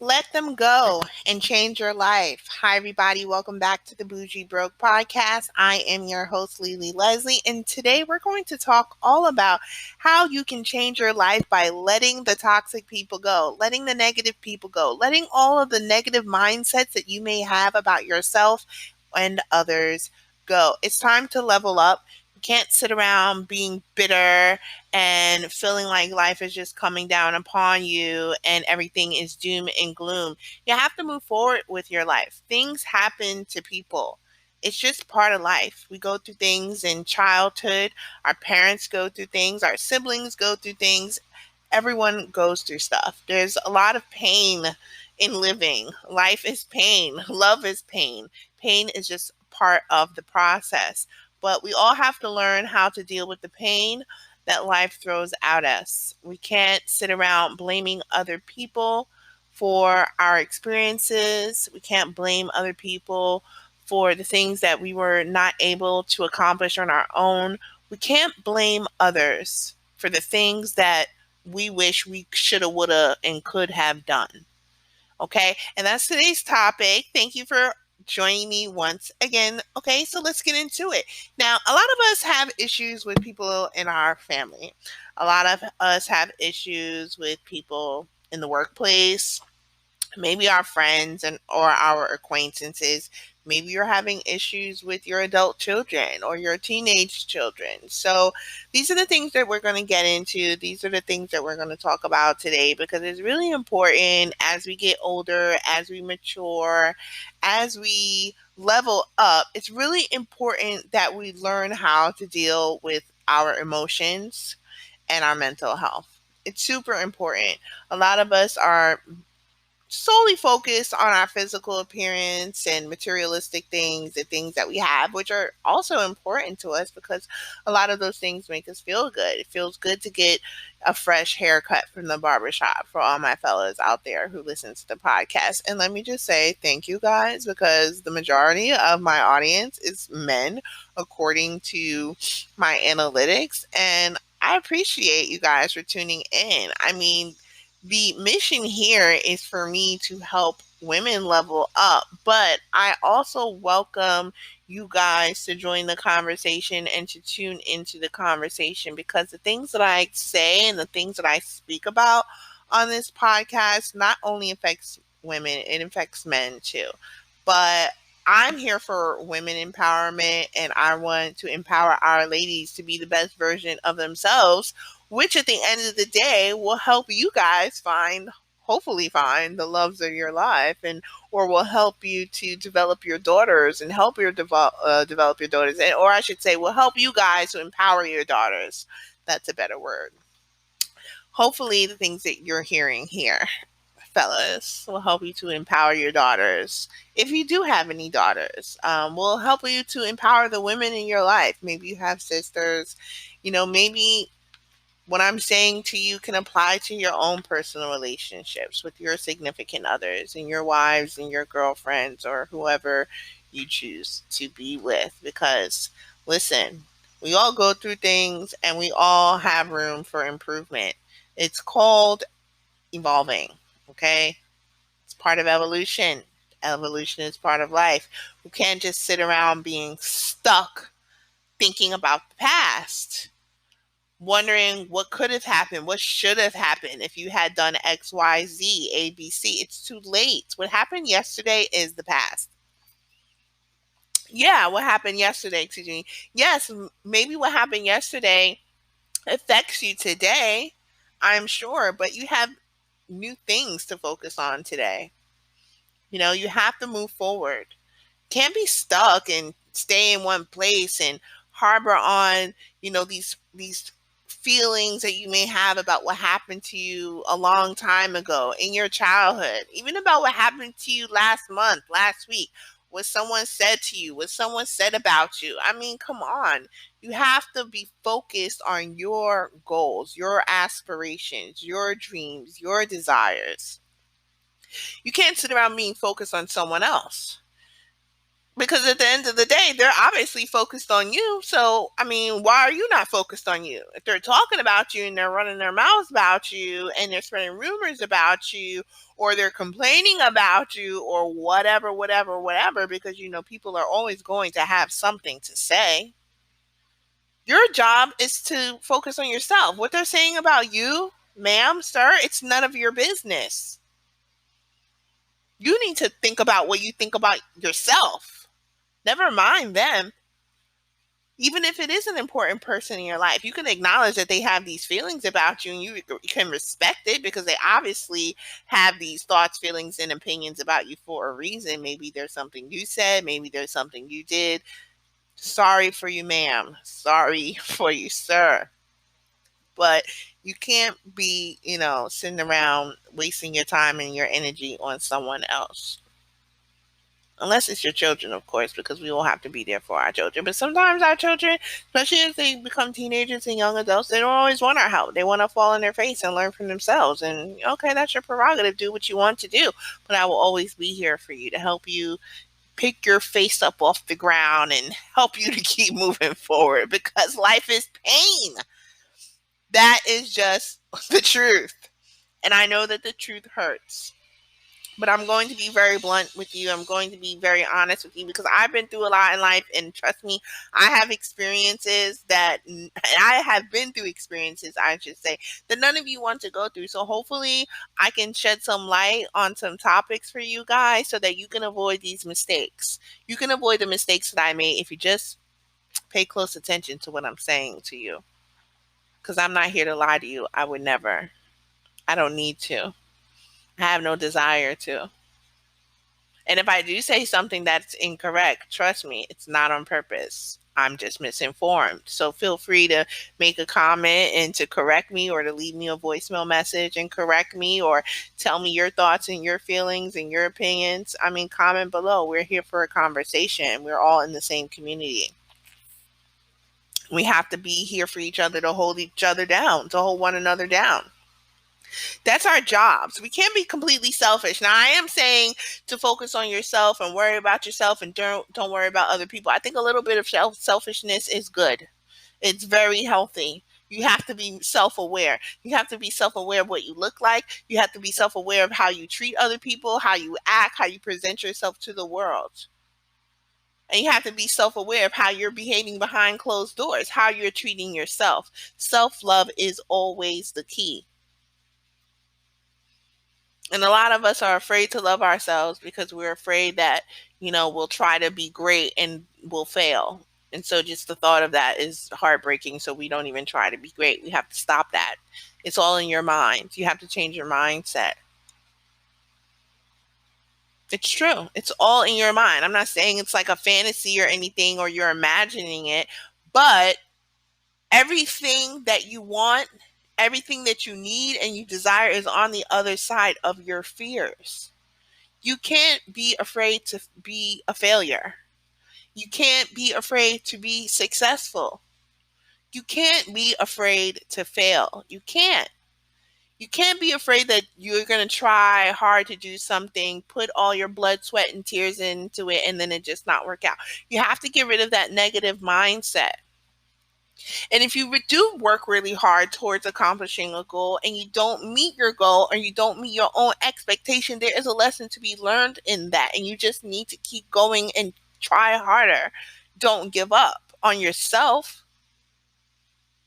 Let them go and change your life. Hi, everybody. Welcome back to the Bougie Broke podcast. I am your host, Lily Leslie, and today we're going to talk all about how you can change your life by letting the toxic people go, letting the negative people go, letting all of the negative mindsets that you may have about yourself and others go. It's time to level up. You can't sit around being bitter and feeling like life is just coming down upon you and everything is doom and gloom. You have to move forward with your life. Things happen to people. It's just part of life. We go through things in childhood. Our parents go through things. Our siblings go through things. Everyone goes through stuff. There's a lot of pain in living. Life is pain. Love is pain. Pain is just part of the process. But we all have to learn how to deal with the pain that life throws at us. We can't sit around blaming other people for our experiences. We can't blame other people for the things that we were not able to accomplish on our own. We can't blame others for the things that we wish we shoulda, woulda, and could have done. Okay, and that's today's topic. Thank you for joining me once again. Okay, so let's get into it. Now, a lot of us have issues with people in our family. A lot of us have issues with people in the workplace, maybe our friends and or our acquaintances. Maybe you're having issues with your adult children or your teenage children. So these are the things that we're going to get into. These are the things that we're going to talk about today because it's really important as we get older, as we mature, as we level up. It's really important that we learn how to deal with our emotions and our mental health. It's super important. A lot of us are solely focused on our physical appearance and materialistic things, the things that we have, which are also important to us because a lot of those things make us feel good. It feels good to get a fresh haircut from the barbershop for all my fellas out there who listen to the podcast. And let me just say thank you guys because the majority of my audience is men, according to my analytics. And I appreciate you guys for tuning in. I mean, the mission here is for me to help women level up, but I also welcome you guys to join the conversation and to tune into the conversation because the things that I say and the things that I speak about on this podcast not only affects women, it affects men too. But I'm here for women empowerment and I want to empower our ladies to be the best version of themselves, which at the end of the day will help you guys hopefully find the loves of your life and or will help you to develop your daughters and help your develop your daughters, and or I should say will help you guys to empower your daughters. That's a better word. Hopefully the things that you're hearing here, fellas, will help you to empower your daughters. If you do have any daughters, will help you to empower the women in your life. Maybe you have sisters, maybe what I'm saying to you can apply to your own personal relationships with your significant others and your wives and your girlfriends or whoever you choose to be with. Because, listen, we all go through things and we all have room for improvement. It's called evolving, okay? It's part of evolution. Evolution is part of life. We can't just sit around being stuck thinking about the past, wondering what could have happened, what should have happened if you had done X, Y, Z, A, B, C. It's too late. What happened yesterday is the past. Yeah, what happened yesterday, excuse me. Yes, maybe what happened yesterday affects you today, I'm sure, but you have new things to focus on today. You have to move forward. Can't be stuck and stay in one place and harbor on, these feelings that you may have about what happened to you a long time ago in your childhood, even about what happened to you last month, last week, what someone said to you, what someone said about you. I mean, come on. You have to be focused on your goals, your aspirations, your dreams, your desires. You can't sit around being focused on someone else. Because at the end of the day, they're obviously focused on you. So, I mean, why are you not focused on you? If they're talking about you and they're running their mouths about you and they're spreading rumors about you or they're complaining about you or whatever, whatever, whatever, because, people are always going to have something to say. Your job is to focus on yourself. What they're saying about you, ma'am, sir, it's none of your business. You need to think about what you think about yourself. Never mind them. Even if it is an important person in your life, you can acknowledge that they have these feelings about you and you can respect it because they obviously have these thoughts, feelings, and opinions about you for a reason. Maybe there's something you said, maybe there's something you did. Sorry for you, ma'am. Sorry for you, sir. But you can't be, sitting around wasting your time and your energy on someone else. Unless it's your children, of course, because we all have to be there for our children. But sometimes our children, especially as they become teenagers and young adults, they don't always want our help. They want to fall on their face and learn from themselves. And okay, that's your prerogative. Do what you want to do. But I will always be here for you to help you pick your face up off the ground and help you to keep moving forward because life is pain. That is just the truth. And I know that the truth hurts. But I'm going to be very blunt with you. I'm going to be very honest with you because I've been through a lot in life. And trust me, I have experiences I have been through experiences, I should say, that none of you want to go through. So hopefully I can shed some light on some topics for you guys so that you can avoid these mistakes. You can avoid the mistakes that I made if you just pay close attention to what I'm saying to you. Because I'm not here to lie to you. I would never. I don't need to. I have no desire to. And if I do say something that's incorrect, trust me, it's not on purpose. I'm just misinformed. So feel free to make a comment and to correct me or to leave me a voicemail message and correct me or tell me your thoughts and your feelings and your opinions. I mean, comment below. We're here for a conversation. We're all in the same community. We have to be here for each other to hold each other down, to hold one another down. That's our jobs. We can't be completely selfish. Now, I am saying to focus on yourself and worry about yourself and don't worry about other people. I think a little bit of selfishness is good. It's very healthy. You have to be self-aware. You have to be self-aware of what you look like. You have to be self-aware of how you treat other people, how you act, how you present yourself to the world. And you have to be self-aware of how you're behaving behind closed doors, how you're treating yourself. Self-love is always the key. And a lot of us are afraid to love ourselves because we're afraid that, we'll try to be great and we'll fail. And so just the thought of that is heartbreaking. So we don't even try to be great. We have to stop that. It's all in your mind. You have to change your mindset. It's true. It's all in your mind. I'm not saying it's like a fantasy or anything or you're imagining it, but everything that you want, everything that you need and you desire is on the other side of your fears. You can't be afraid to be a failure. You can't be afraid to be successful. You can't be afraid to fail. You can't. You can't be afraid that you're going to try hard to do something, put all your blood, sweat, and tears into it, and then it just not work out. You have to get rid of that negative mindset. And if you do work really hard towards accomplishing a goal and you don't meet your goal or you don't meet your own expectation, there is a lesson to be learned in that. And you just need to keep going and try harder. Don't give up on yourself.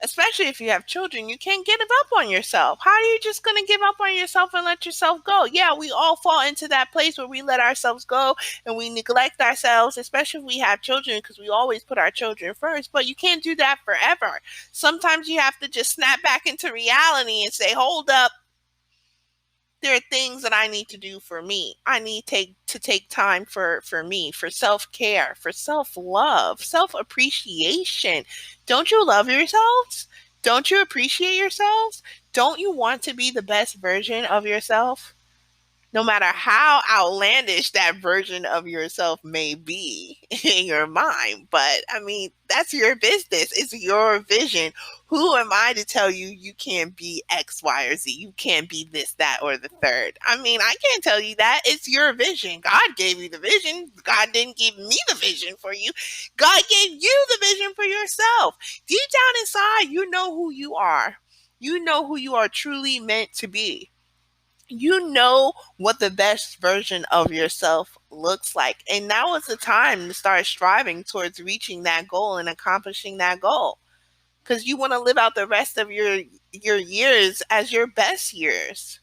Especially if you have children, you can't give up on yourself. How are you just going to give up on yourself and let yourself go? Yeah, we all fall into that place where we let ourselves go and we neglect ourselves, especially if we have children, because we always put our children first. But you can't do that forever. Sometimes you have to just snap back into reality and say, hold up. There are things that I need to do for me. I need to take time for me, for self-care, for self-love, self-appreciation. Don't you love yourselves? Don't you appreciate yourselves? Don't you want to be the best version of yourself? No matter how outlandish that version of yourself may be in your mind. But I mean, that's your business. It's your vision. Who am I to tell you you can't be X, Y, or Z? You can't be this, that, or the third. I mean, I can't tell you that. It's your vision. God gave you the vision. God didn't give me the vision for you. God gave you the vision for yourself. Deep down inside, you know who you are. You know who you are truly meant to be. You know what the best version of yourself looks like. And now is the time to start striving towards reaching that goal and accomplishing that goal. Because you want to live out the rest of your years as your best years.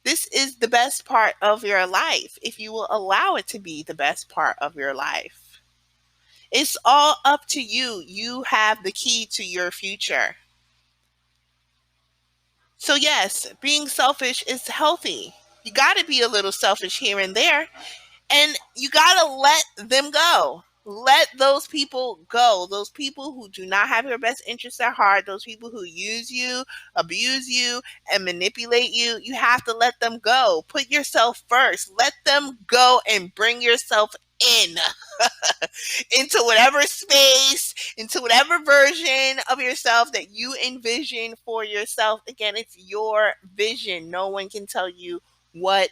This is the best part of your life if you will allow it to be the best part of your life. It's all up to you. You have the key to your future. So, yes, being selfish is healthy. You got to be a little selfish here and there. And you got to let them go. Let those people go. Those people who do not have your best interests at heart, those people who use you, abuse you, and manipulate you, you have to let them go. Put yourself first. Let them go and bring yourself in into whatever space, into whatever version of yourself that you envision for yourself. Again, it's your vision. No one can tell you what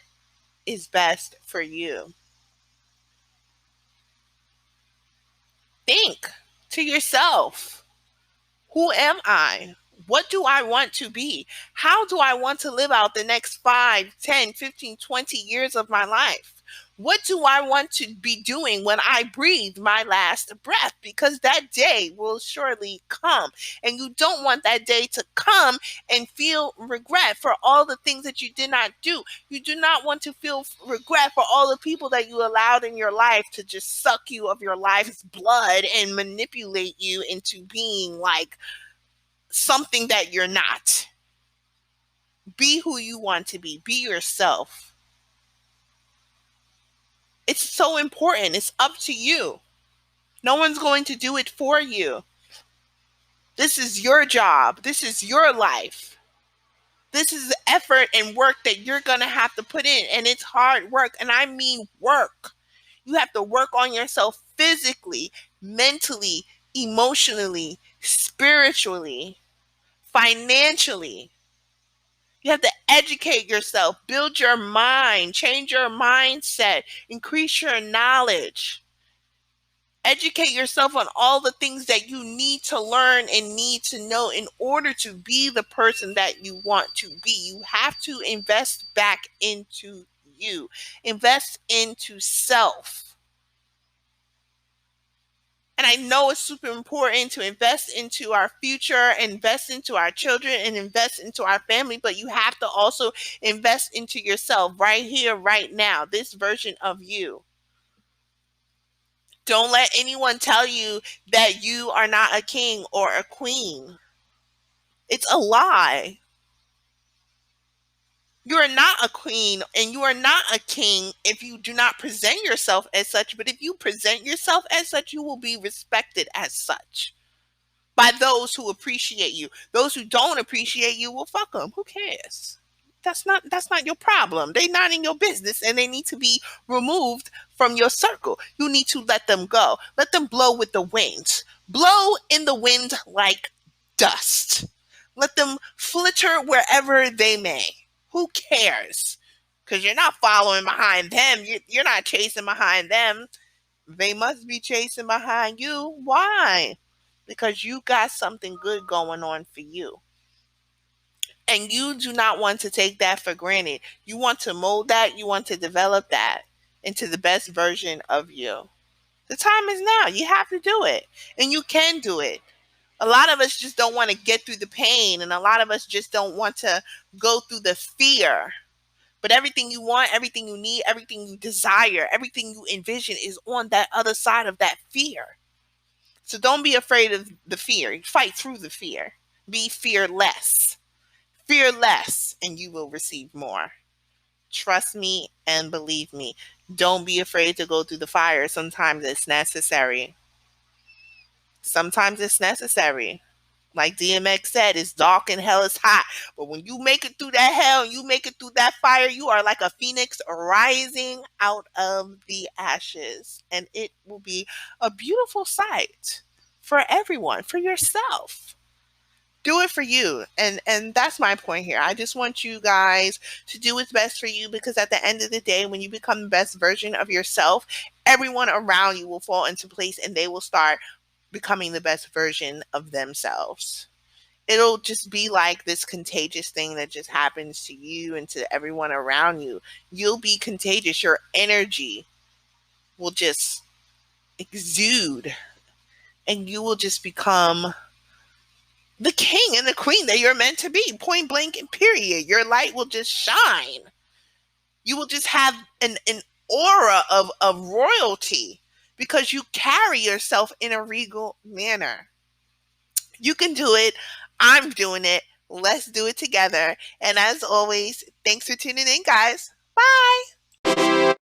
is best for you. Think to yourself, who am I? What do I want to be? How do I want to live out the next 5, 10, 15, 20 years of my life? What do I want to be doing when I breathe my last breath? Because that day will surely come. And you don't want that day to come and feel regret for all the things that you did not do. You do not want to feel regret for all the people that you allowed in your life to just suck you of your life's blood and manipulate you into being like something that you're not. Be who you want to be. Be yourself. It's so important. It's up to you. No one's going to do it for you. This is your job. This is your life. This is the effort and work that you're going to have to put in. And it's hard work. And I mean work. You have to work on yourself physically, mentally, emotionally, spiritually, financially. You have to educate yourself, build your mind, change your mindset, increase your knowledge. Educate yourself on all the things that you need to learn and need to know in order to be the person that you want to be. You have to invest back into you. Invest into self. And I know it's super important to invest into our future, invest into our children, and invest into our family, but you have to also invest into yourself right here, right now, this version of you. Don't let anyone tell you that you are not a king or a queen. It's a lie. You are not a queen and you are not a king if you do not present yourself as such. But if you present yourself as such, you will be respected as such by those who appreciate you. Those who don't appreciate you, well, fuck them. Who cares? That's not your problem. They're not in your business and they need to be removed from your circle. You need to let them go. Let them blow with the wind. Blow in the wind like dust. Let them flitter wherever they may. Who cares? Because you're not following behind them. You're not chasing behind them. They must be chasing behind you. Why? Because you got something good going on for you. And you do not want to take that for granted. You want to mold that, you want to develop that into the best version of you. The time is now. You have to do it. And you can do it. A lot of us just don't want to get through the pain, and a lot of us just don't want to go through the fear. But everything you want, everything you need, everything you desire, everything you envision is on that other side of that fear. So don't be afraid of the fear. Fight through the fear. Be fearless. Fear less, and you will receive more. Trust me and believe me. Don't be afraid to go through the fire. Sometimes it's necessary. Sometimes it's necessary. Like DMX said, it's dark and hell is hot. But when you make it through that hell and you make it through that fire, you are like a phoenix rising out of the ashes. And it will be a beautiful sight for everyone, for yourself. Do it for you. And that's my point here. I just want you guys to do what's best for you, because at the end of the day, when you become the best version of yourself, everyone around you will fall into place and they will start becoming the best version of themselves. It'll just be like this contagious thing that just happens to you and to everyone around you. You'll be contagious. Your energy will just exude and you will just become the king and the queen that you're meant to be, point blank and period. Your light will just shine. You will just have an aura of royalty because you carry yourself in a regal manner. You can do it. I'm doing it. Let's do it together. And as always, thanks for tuning in, guys. Bye.